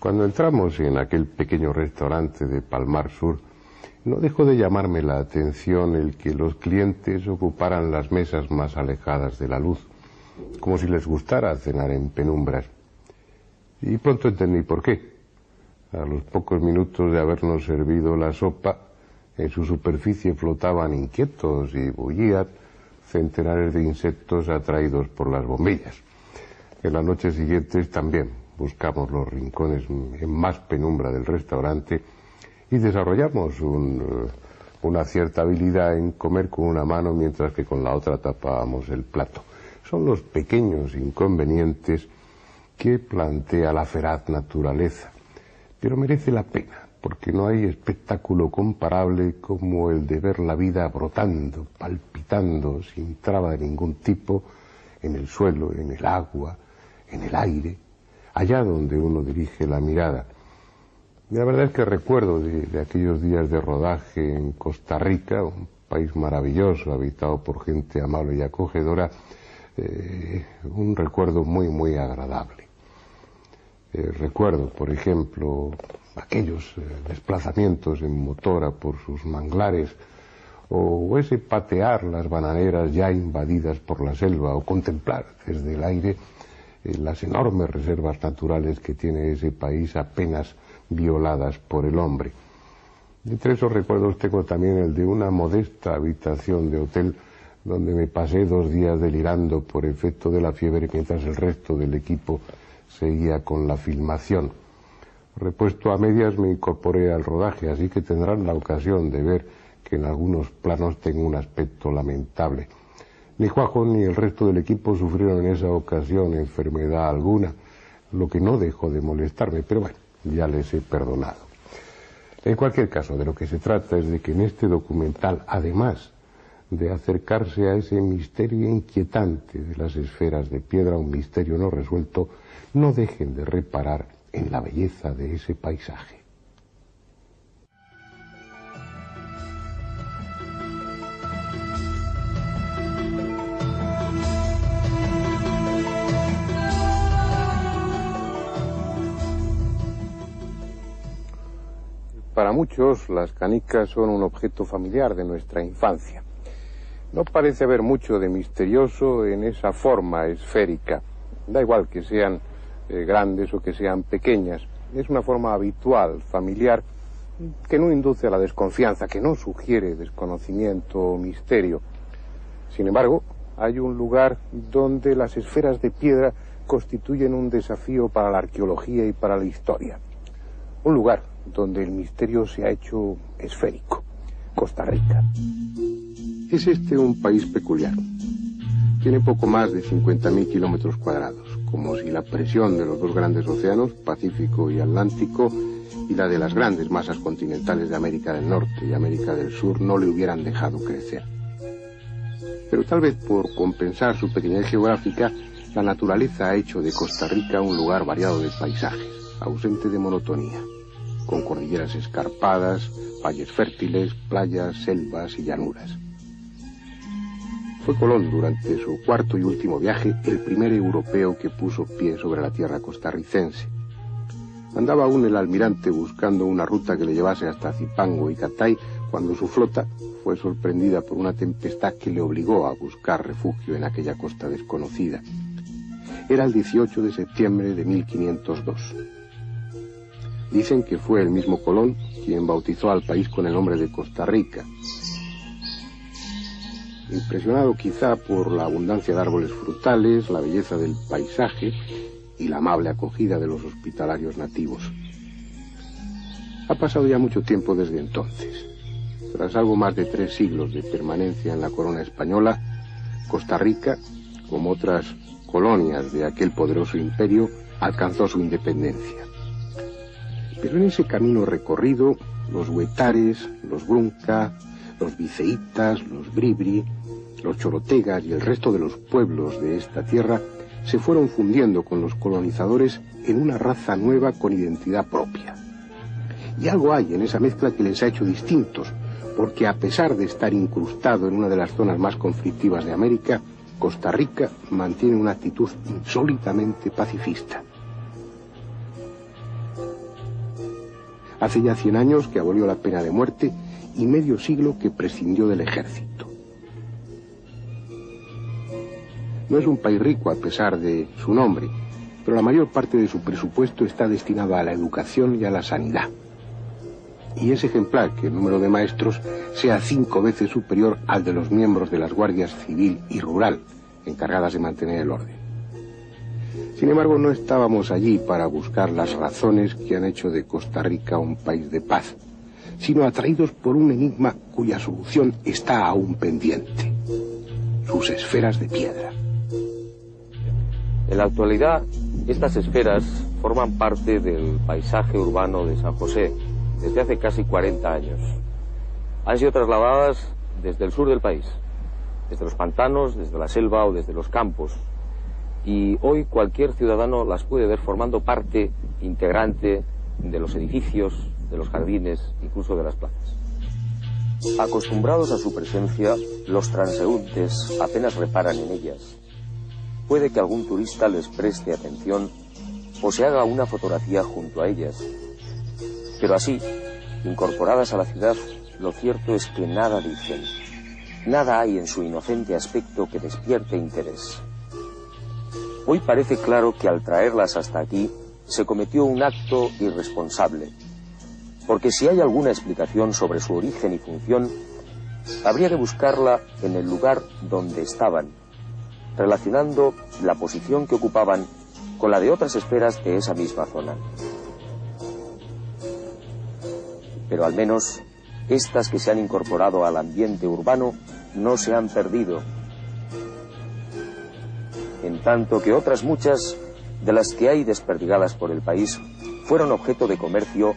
Cuando entramos en aquel pequeño restaurante de Palmar Sur, no dejó de llamarme la atención el que los clientes ocuparan las mesas más alejadas de la luz, como si les gustara cenar en penumbras. Y pronto entendí por qué. A los pocos minutos de habernos servido la sopa, en su superficie flotaban inquietos y bullían centenares de insectos atraídos por las bombillas. En las noches siguientes también buscamos los rincones en más penumbra del restaurante y desarrollamos una cierta habilidad en comer con una mano mientras que con la otra tapábamos el plato. Son los pequeños inconvenientes que plantea la feraz naturaleza, pero merece la pena, porque no hay espectáculo comparable como el de ver la vida brotando, palpitando, sin traba de ningún tipo, en el suelo, en el agua, en el aire, allá donde uno dirige la mirada. Y la verdad es que recuerdo de aquellos días de rodaje en Costa Rica, un país maravilloso, habitado por gente amable y acogedora, un recuerdo muy, muy agradable. Recuerdo, por ejemplo, aquellos desplazamientos en motora por sus manglares, o ese patear las bananeras ya invadidas por la selva, o contemplar desde el aire las enormes reservas naturales que tiene ese país apenas violadas por el hombre. Entre esos recuerdos tengo también el de una modesta habitación de hotel donde me pasé 2 días delirando por efecto de la fiebre mientras el resto del equipo seguía con la filmación. Repuesto a medias me incorporé al rodaje, así que tendrán la ocasión de ver que en algunos planos tengo un aspecto lamentable. Ni Juanjo ni el resto del equipo sufrieron en esa ocasión enfermedad alguna, lo que no dejó de molestarme, pero bueno, ya les he perdonado. En cualquier caso, de lo que se trata es de que en este documental, además de acercarse a ese misterio inquietante de las esferas de piedra, un misterio no resuelto, no dejen de reparar en la belleza de ese paisaje. Para muchos, las canicas son un objeto familiar de nuestra infancia. No parece haber mucho de misterioso en esa forma esférica. Da igual que sean grandes o que sean pequeñas. Es una forma habitual, familiar, que no induce a la desconfianza, que no sugiere desconocimiento o misterio. Sin embargo, hay un lugar donde las esferas de piedra constituyen un desafío para la arqueología y para la historia. Un lugar donde el misterio se ha hecho esférico: Costa Rica. Es este un país peculiar. Tiene poco más de 50.000 kilómetros cuadrados, como si la presión de los 2 grandes océanos, Pacífico y Atlántico, y la de las grandes masas continentales de América del Norte y América del Sur no le hubieran dejado crecer. Pero tal vez por compensar su pequeñez geográfica, la naturaleza ha hecho de Costa Rica un lugar variado de paisajes, ausente de monotonía, con cordilleras escarpadas, valles fértiles, playas, selvas y llanuras. Fue Colón, durante su 4º y último viaje, el primer europeo que puso pie sobre la tierra costarricense. Andaba aún el almirante buscando una ruta que le llevase hasta Zipango y Catay, cuando su flota fue sorprendida por una tempestad que le obligó a buscar refugio en aquella costa desconocida. Era el 18 de septiembre de 1502. Dicen que fue el mismo Colón quien bautizó al país con el nombre de Costa Rica. Impresionado quizá por la abundancia de árboles frutales, la belleza del paisaje y la amable acogida de los hospitalarios nativos. Ha pasado ya mucho tiempo desde entonces. Tras algo más de 3 siglos de permanencia en la corona española, Costa Rica, como otras colonias de aquel poderoso imperio, alcanzó su independencia. Pero en ese camino recorrido, los huetares, los brunca, los viceitas, los bribri, los chorotegas y el resto de los pueblos de esta tierra se fueron fundiendo con los colonizadores en una raza nueva con identidad propia. Y algo hay en esa mezcla que les ha hecho distintos, porque a pesar de estar incrustado en una de las zonas más conflictivas de América, Costa Rica mantiene una actitud insólitamente pacifista. Hace ya 100 años que abolió la pena de muerte y medio siglo que prescindió del ejército. No es un país rico a pesar de su nombre, pero la mayor parte de su presupuesto está destinado a la educación y a la sanidad. Y es ejemplar que el número de maestros sea 5 veces superior al de los miembros de las guardias civil y rural, encargadas de mantener el orden. Sin embargo, no estábamos allí para buscar las razones que han hecho de Costa Rica un país de paz, sino atraídos por un enigma cuya solución está aún pendiente: sus esferas de piedra. En la actualidad, estas esferas forman parte del paisaje urbano de San José desde hace casi 40 años. Han sido trasladadas desde el sur del país, desde los pantanos, desde la selva o desde los campos, y hoy cualquier ciudadano las puede ver formando parte integrante de los edificios, de los jardines, incluso de las plazas. Acostumbrados a su presencia, los transeúntes apenas reparan en ellas. Puede que algún turista les preste atención o se haga una fotografía junto a ellas. Pero así, incorporadas a la ciudad, lo cierto es que nada dicen. Nada hay en su inocente aspecto que despierte interés. Hoy parece claro que al traerlas hasta aquí se cometió un acto irresponsable, porque si hay alguna explicación sobre su origen y función, habría que buscarla en el lugar donde estaban, relacionando la posición que ocupaban con la de otras esferas de esa misma zona. Pero al menos estas que se han incorporado al ambiente urbano no se han perdido, en tanto que otras muchas de las que hay desperdigadas por el país fueron objeto de comercio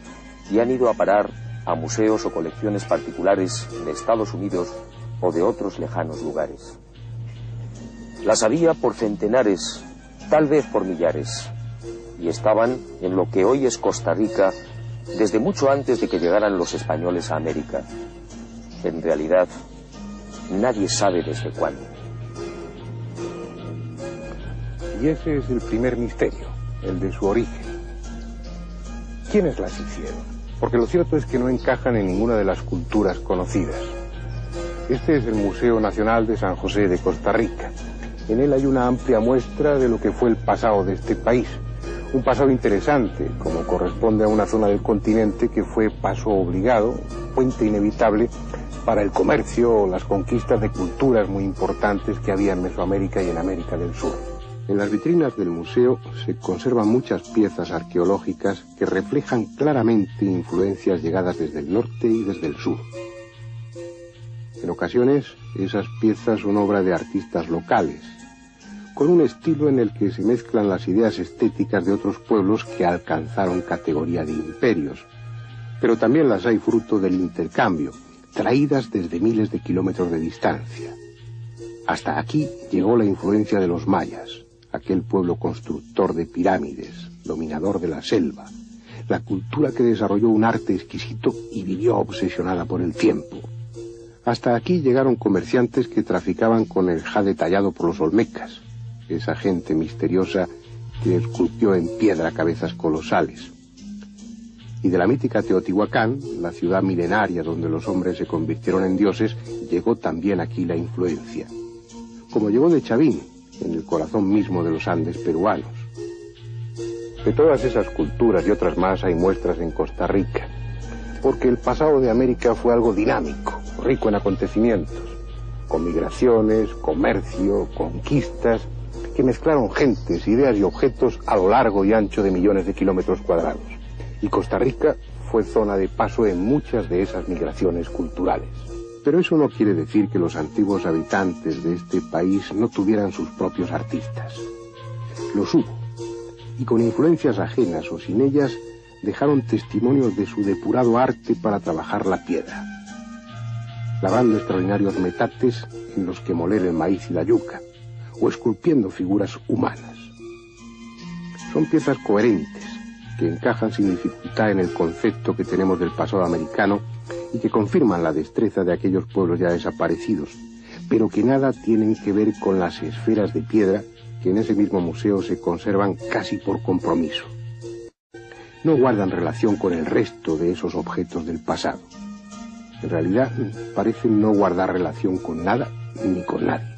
y han ido a parar a museos o colecciones particulares de Estados Unidos o de otros lejanos lugares. Las había por centenares, tal vez por millares, y estaban en lo que hoy es Costa Rica desde mucho antes de que llegaran los españoles a América. En realidad, nadie sabe desde cuándo. Y ese es el primer misterio, el de su origen. ¿Quiénes las hicieron? Porque lo cierto es que no encajan en ninguna de las culturas conocidas. Este es el Museo Nacional de San José de Costa Rica. En él hay una amplia muestra de lo que fue el pasado de este país. Un pasado interesante, como corresponde a una zona del continente que fue paso obligado, puente inevitable para el comercio o las conquistas de culturas muy importantes que había en Mesoamérica y en América del Sur. En las vitrinas del museo se conservan muchas piezas arqueológicas que reflejan claramente influencias llegadas desde el norte y desde el sur. En ocasiones, esas piezas son obra de artistas locales, con un estilo en el que se mezclan las ideas estéticas de otros pueblos que alcanzaron categoría de imperios, pero también las hay fruto del intercambio, traídas desde miles de kilómetros de distancia. Hasta aquí llegó la influencia de los mayas, aquel pueblo constructor de pirámides, dominador de la selva, la cultura que desarrolló un arte exquisito y vivió obsesionada por el tiempo. Hasta aquí llegaron comerciantes que traficaban con el jade tallado por los olmecas, esa gente misteriosa que esculpió en piedra cabezas colosales. Y de la mítica Teotihuacán, la ciudad milenaria donde los hombres se convirtieron en dioses, llegó también aquí la influencia. Como llegó de Chavín, en el corazón mismo de los Andes peruanos. De todas esas culturas y otras más hay muestras en Costa Rica, porque el pasado de América fue algo dinámico, rico en acontecimientos, con migraciones, comercio, conquistas, que mezclaron gentes, ideas y objetos a lo largo y ancho de millones de kilómetros cuadrados. Y Costa Rica fue zona de paso en muchas de esas migraciones culturales. Pero eso no quiere decir que los antiguos habitantes de este país no tuvieran sus propios artistas. Los hubo, y con influencias ajenas o sin ellas, dejaron testimonios de su depurado arte para trabajar la piedra, labrando extraordinarios metates en los que moler el maíz y la yuca, o esculpiendo figuras humanas. Son piezas coherentes, que encajan sin dificultad en el concepto que tenemos del pasado americano y que confirman la destreza de aquellos pueblos ya desaparecidos, pero que nada tienen que ver con las esferas de piedra que en ese mismo museo se conservan casi por compromiso. no guardan relación con el resto de esos objetos del pasado. En realidad, parecen no guardar relación con nada ni con nadie.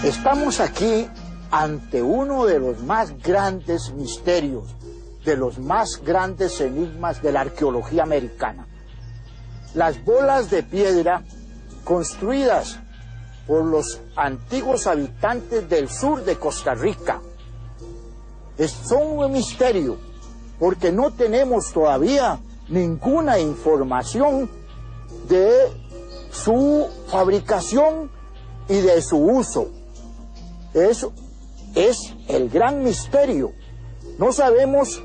Estamos aquí ante uno de los más grandes misterios, de los más grandes enigmas de la arqueología americana. Las bolas de piedra construidas por los antiguos habitantes del sur de Costa Rica son un misterio, porque no tenemos todavía ninguna información de su fabricación y de su uso. Eso es el gran misterio. No sabemos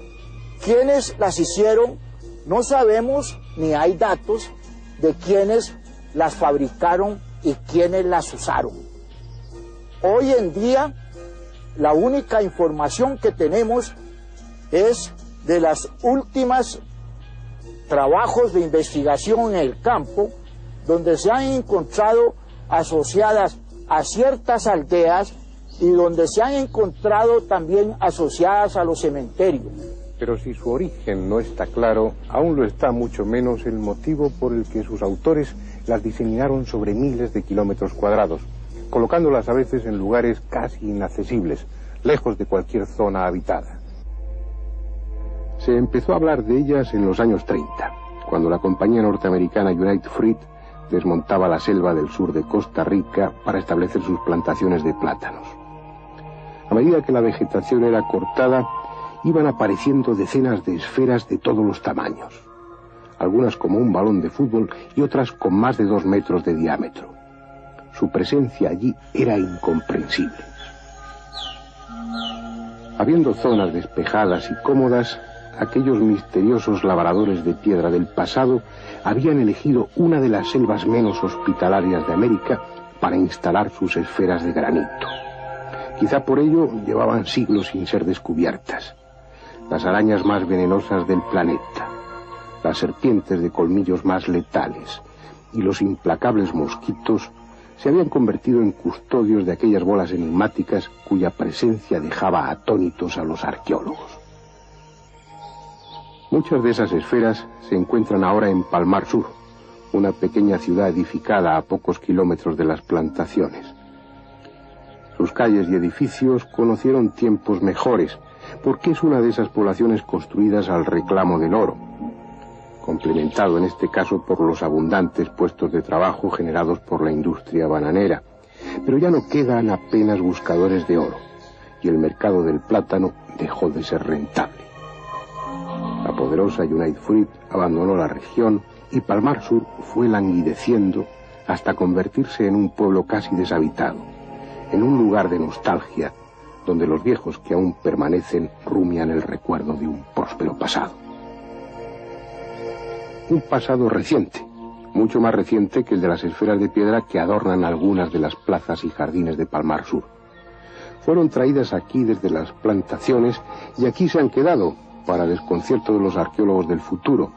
quiénes las hicieron, no sabemos ni hay datos de quiénes las fabricaron y quiénes las usaron. Hoy en día, la única información que tenemos es de las últimas trabajos de investigación en el campo, donde se han encontrado asociadas a ciertas aldeas y donde se han encontrado también asociadas a los cementerios. Pero si su origen no está claro, aún lo está mucho menos el motivo por el que sus autores las diseminaron sobre miles de kilómetros cuadrados, colocándolas a veces en lugares casi inaccesibles, lejos de cualquier zona habitada. Se empezó a hablar de ellas en los años 30, cuando la compañía norteamericana United Fruit desmontaba la selva del sur de Costa Rica para establecer sus plantaciones de plátanos. A medida que la vegetación era cortada, iban apareciendo decenas de esferas de todos los tamaños, algunas como un balón de fútbol y otras con más de 2 metros de diámetro. Su presencia allí era incomprensible. Habiendo zonas despejadas y cómodas, aquellos misteriosos labradores de piedra del pasado habían elegido una de las selvas menos hospitalarias de América para instalar sus esferas de granito. Quizá por ello llevaban siglos sin ser descubiertas. Las arañas más venenosas del planeta, las serpientes de colmillos más letales y los implacables mosquitos se habían convertido en custodios de aquellas bolas enigmáticas cuya presencia dejaba atónitos a los arqueólogos. Muchas de esas esferas se encuentran ahora en Palmar Sur, una pequeña ciudad edificada a pocos kilómetros de las plantaciones. Sus calles y edificios conocieron tiempos mejores, porque es una de esas poblaciones construidas al reclamo del oro, complementado en este caso por los abundantes puestos de trabajo generados por la industria bananera. Pero ya no quedan apenas buscadores de oro, y el mercado del plátano dejó de ser rentable. La poderosa United Fruit abandonó la región y Palmar Sur fue languideciendo hasta convertirse en un pueblo casi deshabitado, en un lugar de nostalgia donde los viejos que aún permanecen rumian el recuerdo de un próspero pasado. Un pasado reciente, mucho más reciente que el de las esferas de piedra que adornan algunas de las plazas y jardines de Palmar Sur. Fueron traídas aquí desde las plantaciones y aquí se han quedado, para desconcierto de los arqueólogos del futuro,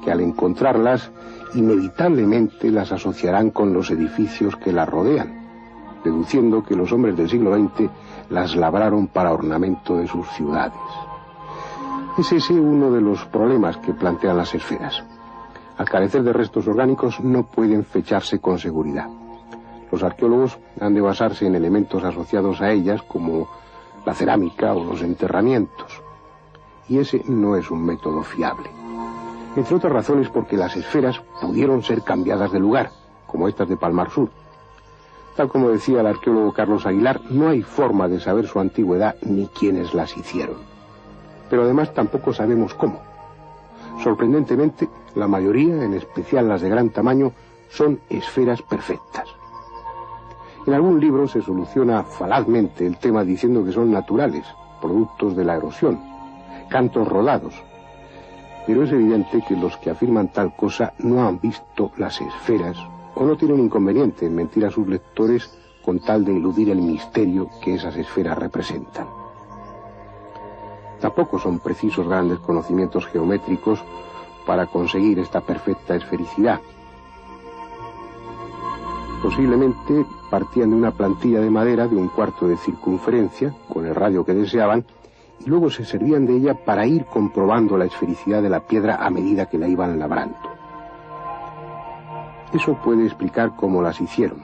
que al encontrarlas inevitablemente las asociarán con los edificios que las rodean, deduciendo que los hombres del siglo XX las labraron para ornamento de sus ciudades. Es ese uno de los problemas que plantean las esferas. Al carecer de restos orgánicos no pueden fecharse con seguridad. Los arqueólogos han de basarse en elementos asociados a ellas como la cerámica o los enterramientos. Y ese no es un método fiable. Entre otras razones porque las esferas pudieron ser cambiadas de lugar, como estas de Palmar Sur. Tal como decía el arqueólogo Carlos Aguilar, no hay forma de saber su antigüedad ni quiénes las hicieron. Pero además tampoco sabemos cómo. Sorprendentemente, la mayoría, en especial las de gran tamaño, son esferas perfectas. En algún libro se soluciona falazmente el tema diciendo que son naturales, productos de la erosión, cantos rodados. Pero es evidente que los que afirman tal cosa no han visto las esferas o no tienen inconveniente en mentir a sus lectores con tal de eludir el misterio que esas esferas representan. Tampoco son precisos grandes conocimientos geométricos para conseguir esta perfecta esfericidad. Posiblemente partían de una plantilla de madera de 1/4 de circunferencia, con el radio que deseaban, y luego se servían de ella para ir comprobando la esfericidad de la piedra a medida que la iban labrando. Eso puede explicar cómo las hicieron,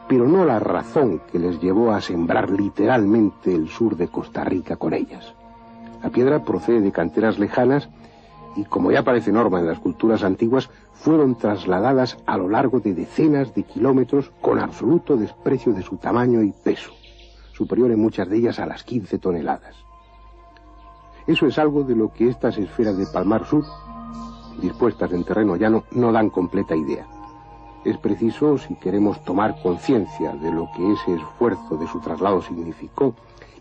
pero no la razón que les llevó a sembrar literalmente el sur de Costa Rica con ellas. La piedra procede de canteras lejanas y, como ya parece norma en las culturas antiguas, fueron trasladadas a lo largo de decenas de kilómetros con absoluto desprecio de su tamaño y peso, superior en muchas de ellas a las 15 toneladas. Eso es algo de lo que estas esferas de Palmar Sur, dispuestas en terreno llano, no dan completa idea. Es preciso, si queremos tomar conciencia de lo que ese esfuerzo de su traslado significó,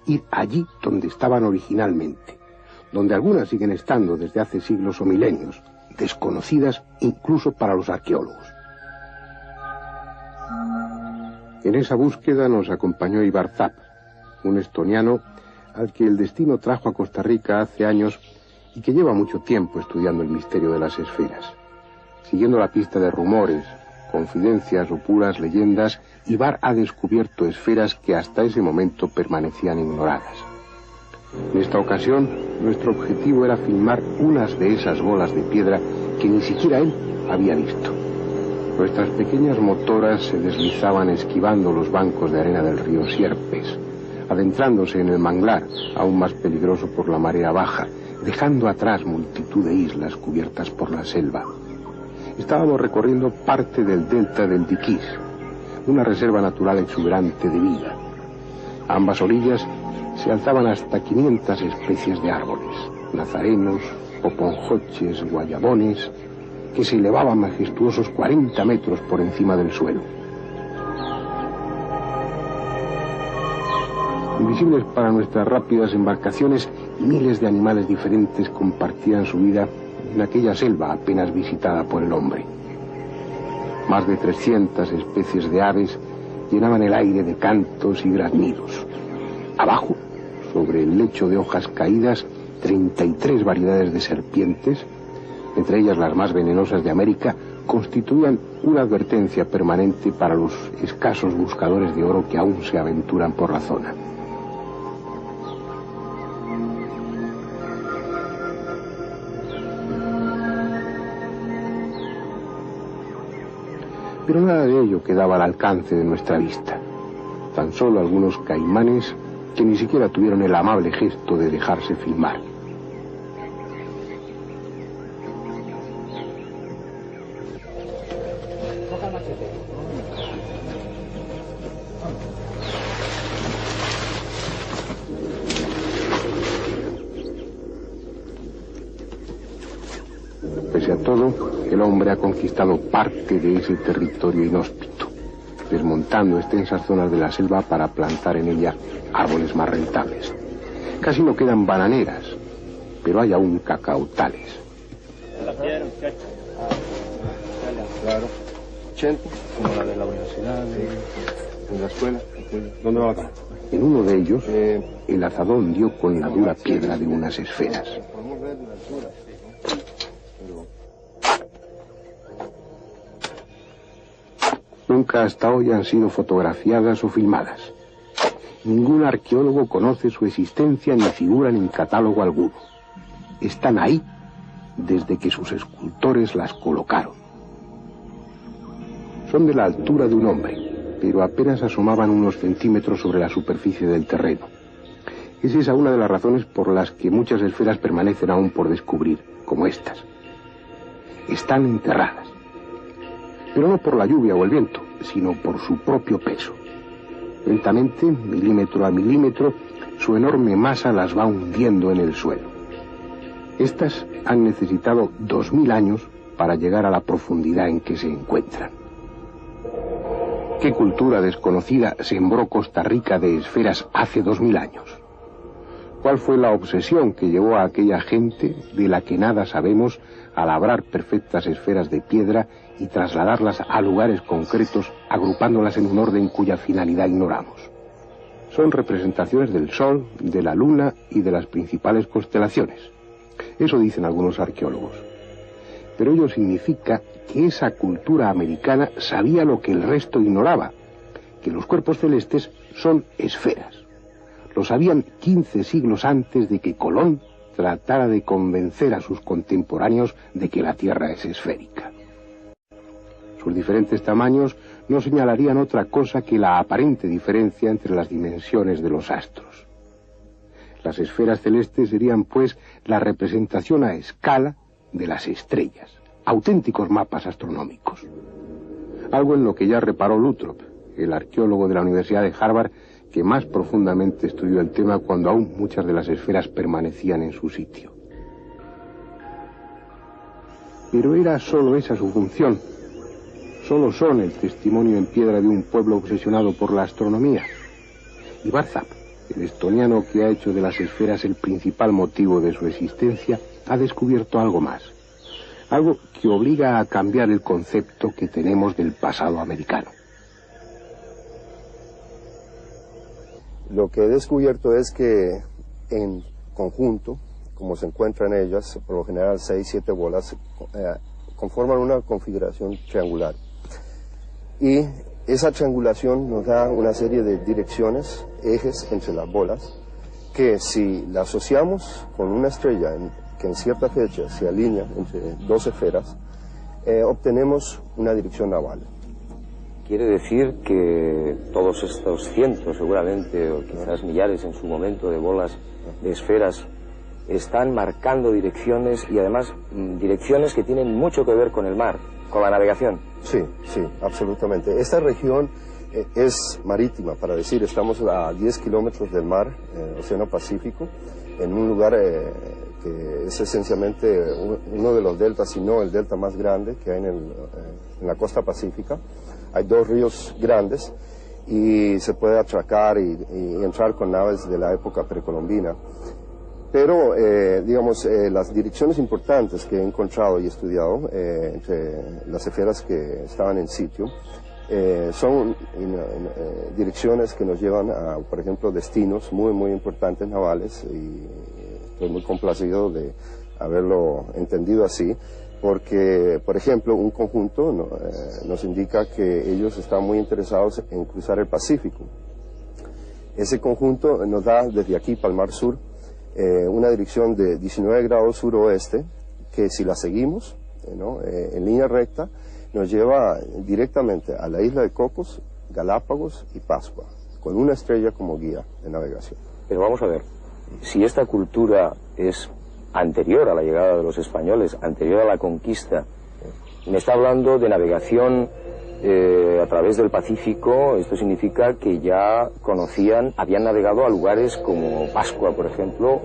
ir allí donde estaban originalmente, donde algunas siguen estando desde hace siglos o milenios, desconocidas incluso para los arqueólogos. En esa búsqueda nos acompañó Ivar Zapp, un estoniano al que el destino trajo a Costa Rica hace años y que lleva mucho tiempo estudiando el misterio de las esferas. Siguiendo la pista de rumores, confidencias o puras leyendas, Ivar ha descubierto esferas que hasta ese momento permanecían ignoradas. En esta ocasión, nuestro objetivo era filmar unas de esas bolas de piedra que ni siquiera él había visto. Nuestras pequeñas motoras se deslizaban esquivando los bancos de arena del río Sierpes, adentrándose en el manglar, aún más peligroso por la marea baja, dejando atrás multitud de islas cubiertas por la selva. Estábamos recorriendo parte del delta del Diquís, una reserva natural exuberante de vida. A ambas orillas se alzaban hasta 500 especies de árboles, nazarenos, poponjoches, guayabones, que se elevaban majestuosos 40 metros por encima del suelo. Invisibles para nuestras rápidas embarcaciones, miles de animales diferentes compartían su vida en aquella selva apenas visitada por el hombre. Más de 300 especies de aves llenaban el aire de cantos y graznidos. Abajo, sobre el lecho de hojas caídas, 33 variedades de serpientes, entre ellas las más venenosas de América, constituían una advertencia permanente para los escasos buscadores de oro que aún se aventuran por la zona. Pero nada de ello quedaba al alcance de nuestra vista. Tan solo algunos caimanes que ni siquiera tuvieron el amable gesto de dejarse filmar. Pese a todo, el hombre ha conquistado parte de ese territorio inhóspito, desmontando extensas zonas de la selva para plantar en ella árboles más rentables. Casi no quedan bananeras, pero hay aún cacautales. Claro. 80, como la de la universidad, de la escuela. ¿Dónde va acá? En uno de ellos, el azadón dio con la dura piedra de unas esferas. Nunca hasta hoy han sido fotografiadas o filmadas. Ningún arqueólogo conoce su existencia ni figuran en catálogo alguno. Están ahí desde que sus escultores las colocaron. Son de la altura de un hombre, pero apenas asomaban unos centímetros sobre la superficie del terreno. Es esa una de las razones por las que muchas esferas permanecen aún por descubrir, como estas. Están enterradas, pero no por la lluvia o el viento, sino por su propio peso. Lentamente, milímetro a milímetro, su enorme masa las va hundiendo en el suelo. Estas han necesitado 2000 años para llegar a la profundidad en que se encuentran. ¿Qué cultura desconocida sembró Costa Rica de esferas hace 2000 años? ¿Cuál fue la obsesión que llevó a aquella gente, de la que nada sabemos, a labrar perfectas esferas de piedra y trasladarlas a lugares concretos, agrupándolas en un orden cuya finalidad ignoramos? Son representaciones del Sol, de la Luna y de las principales constelaciones. Eso dicen algunos arqueólogos. Pero ello significa que esa cultura americana sabía lo que el resto ignoraba, que los cuerpos celestes son esferas. Lo sabían 15 siglos antes de que Colón tratara de convencer a sus contemporáneos de que la Tierra es esférica. Sus diferentes tamaños no señalarían otra cosa que la aparente diferencia entre las dimensiones de los astros. Las esferas celestes serían, pues, la representación a escala de las estrellas, auténticos mapas astronómicos. Algo en lo que ya reparó Luttrop, el arqueólogo de la Universidad de Harvard, que más profundamente estudió el tema cuando aún muchas de las esferas permanecían en su sitio. Pero era solo esa su función. Solo son el testimonio en piedra de un pueblo obsesionado por la astronomía. Y Barzap, el estoniano que ha hecho de las esferas el principal motivo de su existencia, ha descubierto algo más. Algo que obliga a cambiar el concepto que tenemos del pasado americano. Lo que he descubierto es que en conjunto, como se encuentran ellas, por lo general 6-7 bolas, conforman una configuración triangular. Y esa triangulación nos da una serie de direcciones, ejes entre las bolas, que si la asociamos con una estrella que en cierta fecha se alinea entre dos esferas, obtenemos una dirección naval. Quiere decir que todos estos cientos, seguramente, o quizás millares en su momento, de bolas, de esferas, están marcando direcciones, y además direcciones que tienen mucho que ver con el mar, con la navegación. Sí, sí, absolutamente. Esta región es marítima, para decir, estamos a 10 kilómetros del mar, Océano Pacífico, en un lugar que es esencialmente uno de los deltas, si no el delta más grande que hay en la costa pacífica. Hay dos ríos grandes y se puede atracar y entrar con naves de la época precolombina. Pero, digamos, las direcciones importantes que he encontrado y estudiado entre las esferas que estaban en sitio son direcciones que nos llevan a, por ejemplo, destinos muy, muy importantes navales, y estoy muy complacido de haberlo entendido así, porque, por ejemplo, un conjunto nos indica que ellos están muy interesados en cruzar el Pacífico. Ese conjunto nos da desde aquí, Palmar Sur, una dirección de 19 grados suroeste, que si la seguimos en línea recta, nos lleva directamente a la isla de Cocos, Galápagos y Pascua, con una estrella como guía de navegación. Pero vamos a ver, si esta cultura es anterior a la llegada de los españoles, anterior a la conquista, me está hablando de navegación a través del Pacífico. Esto significa que ya conocían, habían navegado a lugares como Pascua, por ejemplo,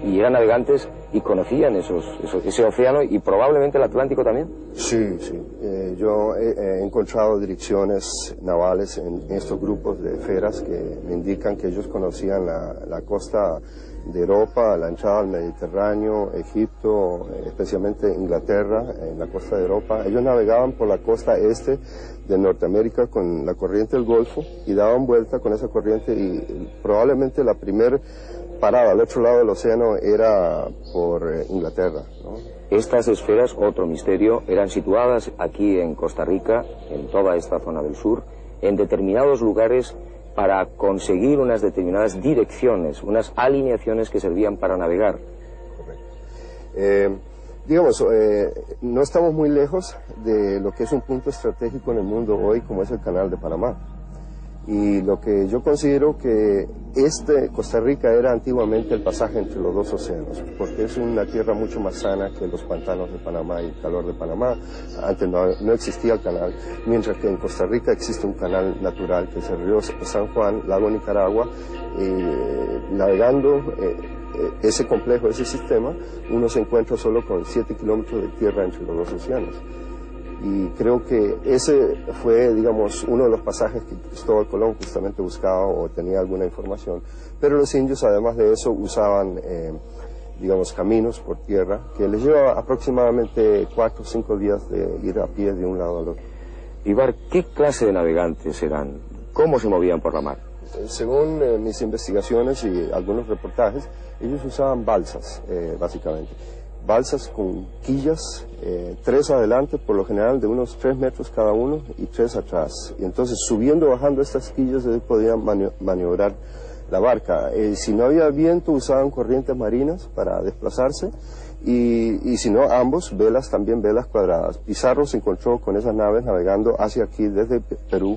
y eran navegantes y conocían ese océano, y probablemente el Atlántico también. Sí, sí. Yo he encontrado direcciones navales en estos grupos de esferas que me indican que ellos conocían la costa de Europa, la entrada al Mediterráneo, Egipto, especialmente Inglaterra, en la costa de Europa. Ellos navegaban por la costa este de Norteamérica con la corriente del Golfo y daban vuelta con esa corriente, y probablemente la primera parada al otro lado del océano era por Inglaterra, ¿no? Estas esferas, otro misterio, eran situadas aquí en Costa Rica, en toda esta zona del sur, en determinados lugares para conseguir unas determinadas direcciones, unas alineaciones que servían para navegar. Correcto. Digamos, no estamos muy lejos de lo que es un punto estratégico en el mundo hoy, como es el Canal de Panamá. Y lo que yo considero que Costa Rica era antiguamente el pasaje entre los dos océanos, porque es una tierra mucho más sana que los pantanos de Panamá y el calor de Panamá. Antes no existía el canal, mientras que en Costa Rica existe un canal natural, que es el río San Juan, lago Nicaragua, y navegando ese complejo, ese sistema, uno se encuentra solo con 7 kilómetros de tierra entre los dos océanos. Y creo que ese fue, digamos, uno de los pasajes que Cristóbal Colón justamente buscaba o tenía alguna información. Pero los indios, además de eso, usaban, digamos, caminos por tierra que les lleva aproximadamente 4 o 5 días de ir a pie de un lado al otro. Ibar, ¿qué clase de navegantes eran? ¿Cómo se movían por la mar? Según mis investigaciones y algunos reportajes, ellos usaban balsas, básicamente. Balsas con quillas, 3 adelante, por lo general de unos 3 metros cada uno, y 3 atrás. Y entonces, subiendo o bajando estas quillas, ellos podían maniobrar la barca. Si no había viento, usaban corrientes marinas para desplazarse, y si no, ambos, velas, también velas cuadradas. Pizarro se encontró con esas naves navegando hacia aquí desde Perú,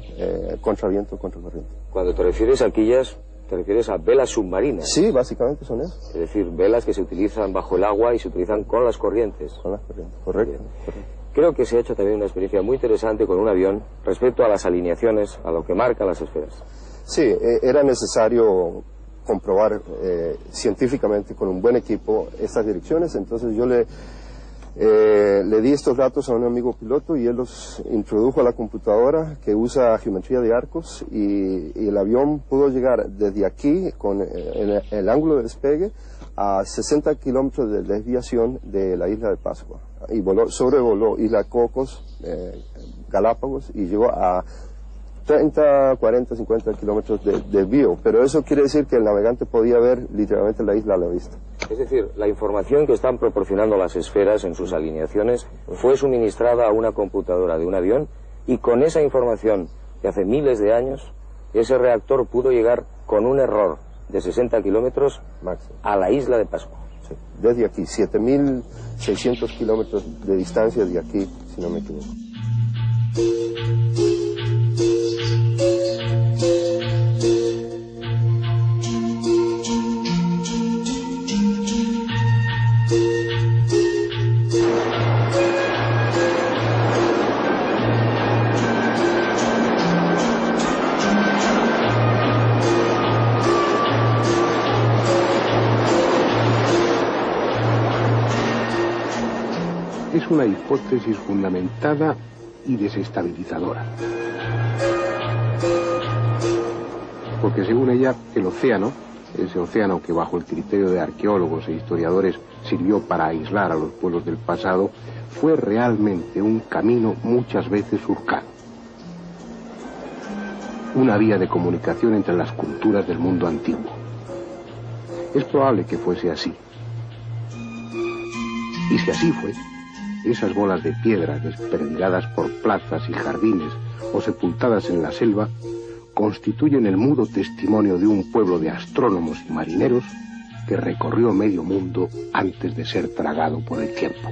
contra viento, contra corriente. Cuando te refieres a quillas, ¿te refieres a velas submarinas? Sí, básicamente son esas. Es decir, velas que se utilizan bajo el agua y se utilizan con las corrientes. Con las corrientes, correcto. Creo que se ha hecho también una experiencia muy interesante con un avión respecto a las alineaciones, a lo que marcan las esferas. Sí, era necesario comprobar científicamente con un buen equipo estas direcciones, entonces yo le di estos datos a un amigo piloto y él los introdujo a la computadora que usa geometría de arcos, y el avión pudo llegar desde aquí con el ángulo de despegue a 60 kilómetros de desviación de la isla de Pascua, y sobrevoló Isla Cocos, Galápagos, y llegó a 30, 40, 50 kilómetros de desvío, pero eso quiere decir que el navegante podía ver literalmente la isla a la vista. Es decir, la información que están proporcionando las esferas en sus alineaciones fue suministrada a una computadora de un avión, y con esa información de hace miles de años, ese reactor pudo llegar con un error de 60 kilómetros a la isla de Pascua. Sí, desde aquí, 7.600 kilómetros de distancia de aquí, si no me equivoco. Es una hipótesis fundamentada y desestabilizadora. Porque según ella, el océano, ese océano que bajo el criterio de arqueólogos e historiadores sirvió para aislar a los pueblos del pasado, fue realmente un camino muchas veces surcado. Una vía de comunicación entre las culturas del mundo antiguo. Es probable que fuese así. Y si así fue, esas bolas de piedra desperdigadas por plazas y jardines o sepultadas en la selva constituyen el mudo testimonio de un pueblo de astrónomos y marineros que recorrió medio mundo antes de ser tragado por el tiempo.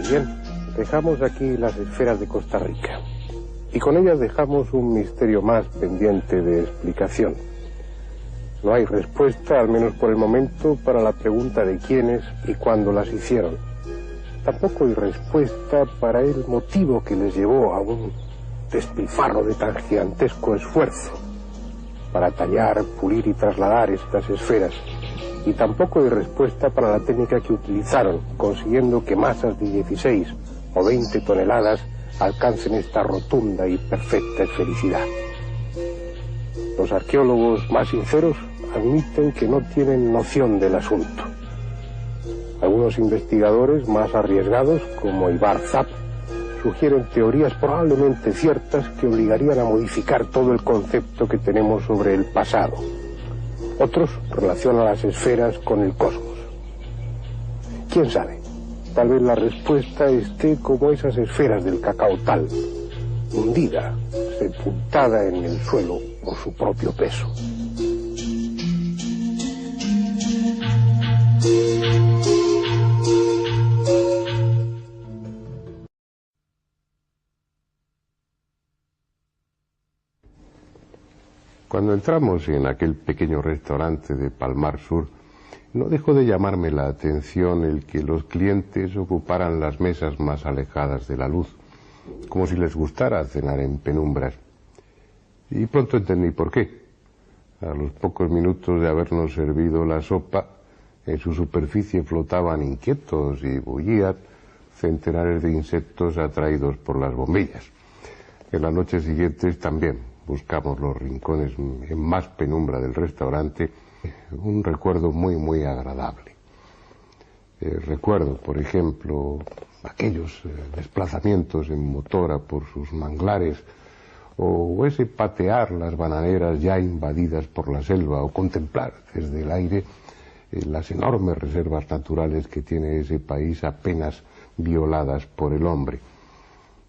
Bien. Dejamos aquí las esferas de Costa Rica, y con ellas dejamos un misterio más pendiente de explicación. No hay respuesta, al menos por el momento, para la pregunta de quiénes y cuándo las hicieron. Tampoco hay respuesta para el motivo que les llevó a un despilfarro de tan gigantesco esfuerzo para tallar, pulir y trasladar estas esferas. Y tampoco hay respuesta para la técnica que utilizaron, consiguiendo que masas de 16 o 20 toneladas alcancen esta rotunda y perfecta esfericidad. Los arqueólogos más sinceros admiten que no tienen noción del asunto. Algunos investigadores más arriesgados, como Ibar Zap, sugieren teorías probablemente ciertas que obligarían a modificar todo el concepto que tenemos sobre el pasado. Otros relacionan las esferas con el cosmos. ¿Quién sabe? Tal vez la respuesta esté como esas esferas del Cacaotal, hundida, sepultada en el suelo por su propio peso. Cuando entramos en aquel pequeño restaurante de Palmar Sur, no dejó de llamarme la atención el que los clientes ocuparan las mesas más alejadas de la luz, como si les gustara cenar en penumbras. Y pronto entendí por qué. A los pocos minutos de habernos servido la sopa, en su superficie flotaban inquietos y bullían centenares de insectos atraídos por las bombillas. En las noches siguientes también buscamos los rincones en más penumbra del restaurante, un recuerdo muy agradable. Recuerdo, por ejemplo, aquellos desplazamientos en motora por sus manglares, o ese patear las bananeras ya invadidas por la selva, o contemplar desde el aire las enormes reservas naturales que tiene ese país apenas violadas por el hombre.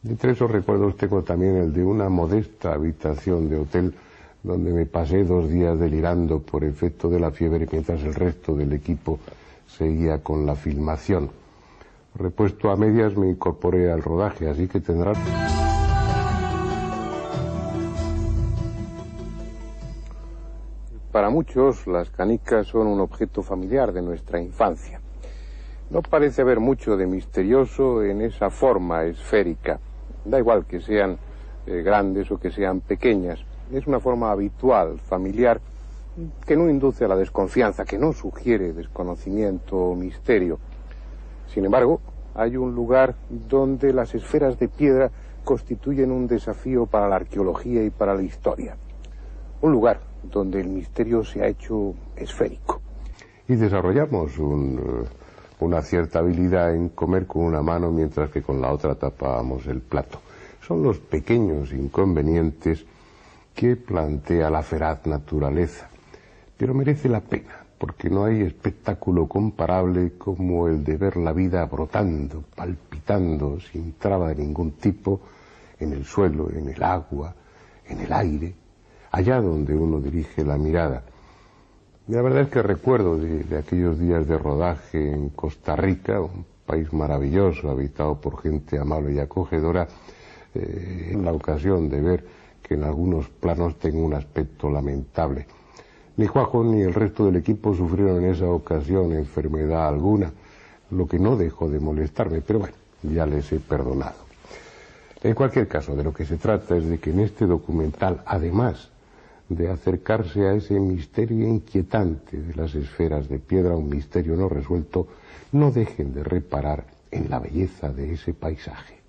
Entre esos recuerdos tengo también el de una modesta habitación de hotel donde me pasé 2 días delirando por efecto de la fiebre mientras el resto del equipo seguía con la filmación. Repuesto a medias me incorporé al rodaje, así que tendrán... Para muchos, las canicas son un objeto familiar de nuestra infancia. No parece haber mucho de misterioso en esa forma esférica. Da igual que sean grandes o que sean pequeñas. Es una forma habitual, familiar, que no induce a la desconfianza, que no sugiere desconocimiento o misterio. Sin embargo, hay un lugar donde las esferas de piedra constituyen un desafío para la arqueología y para la historia. Un lugar donde el misterio se ha hecho esférico. Y desarrollamos una cierta habilidad en comer con una mano mientras que con la otra tapábamos el plato. Son los pequeños inconvenientes que plantea la feraz naturaleza, pero merece la pena, porque no hay espectáculo comparable como el de ver la vida brotando, palpitando, sin traba de ningún tipo, en el suelo, en el agua, en el aire, allá donde uno dirige la mirada. Y la verdad es que recuerdo de aquellos días de rodaje en Costa Rica, un país maravilloso, habitado por gente amable y acogedora, la ocasión de ver que en algunos planos tengo un aspecto lamentable. Ni Juanjo ni el resto del equipo sufrieron en esa ocasión enfermedad alguna, lo que no dejó de molestarme, pero bueno, ya les he perdonado. En cualquier caso, de lo que se trata es de que en este documental, además de acercarse a ese misterio inquietante de las esferas de piedra, un misterio no resuelto, no dejen de reparar en la belleza de ese paisaje.